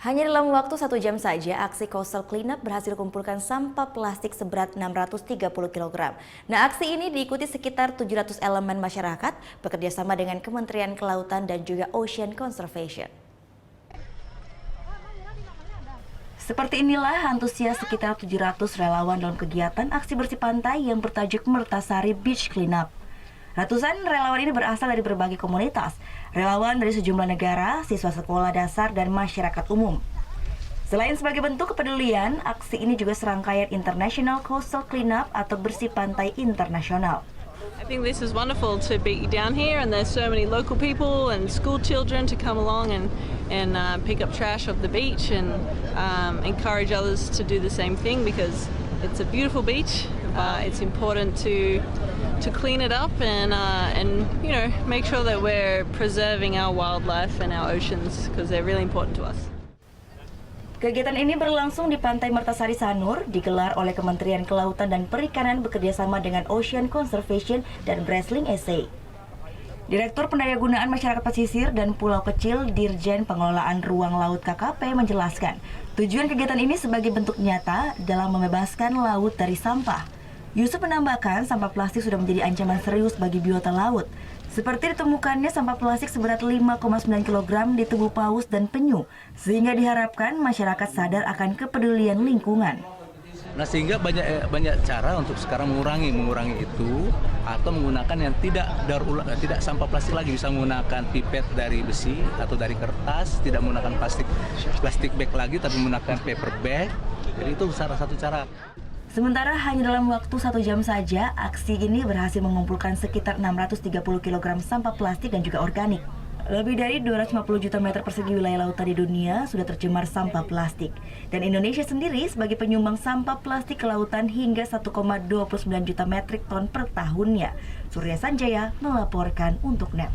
Hanya dalam waktu 1 jam saja, aksi Coastal Cleanup berhasil kumpulkan sampah plastik seberat 630 kg. Nah, aksi ini diikuti sekitar 700 elemen masyarakat bekerja sama dengan Kementerian Kelautan dan juga Ocean Conservation. Seperti inilah antusias sekitar 700 relawan dalam kegiatan aksi bersih pantai yang bertajuk Mertasari Beach Cleanup. Ratusan relawan ini berasal dari berbagai komunitas, relawan dari sejumlah negara, siswa sekolah dasar, dan masyarakat umum. Selain sebagai bentuk kepedulian, aksi ini juga serangkaian International Coastal Cleanup atau bersih pantai internasional. I think this is wonderful to be down here, and there's so many local people and school children to come along and pick up trash off the beach and encourage others to do the same thing because it's a beautiful beach. It's important to clean it up and you know, make sure that we're preserving our wildlife and our oceans because they're really important to us. Kegiatan ini berlangsung di Pantai Mertasari Sanur, digelar oleh Kementerian Kelautan dan Perikanan bekerjasama dengan Ocean Conservation dan Breslin SA. Direktur Pendayagunaan Masyarakat Pesisir dan Pulau Kecil Dirjen Pengelolaan Ruang Laut KKP menjelaskan, tujuan kegiatan ini sebagai bentuk nyata dalam membebaskan laut dari sampah. Yusuf menambahkan, sampah plastik sudah menjadi ancaman serius bagi biota laut. Seperti ditemukannya sampah plastik seberat 5,9 kg di tubuh paus dan penyu, sehingga diharapkan masyarakat sadar akan kepedulian lingkungan. Nah, sehingga banyak cara untuk sekarang mengurangi itu, atau menggunakan yang tidak sampah plastik lagi, bisa menggunakan pipet dari besi atau dari kertas, tidak menggunakan plastik bag lagi, tapi menggunakan paper bag. Jadi itu salah satu cara. Sementara hanya dalam waktu 1 jam saja, aksi ini berhasil mengumpulkan sekitar 630 kg sampah plastik dan juga organik. Lebih dari 250 juta meter persegi wilayah lautan di dunia sudah tercemar sampah plastik. Dan Indonesia sendiri sebagai penyumbang sampah plastik ke lautan hingga 1,29 juta metrik ton per tahunnya. Surya Sanjaya melaporkan untuk NET.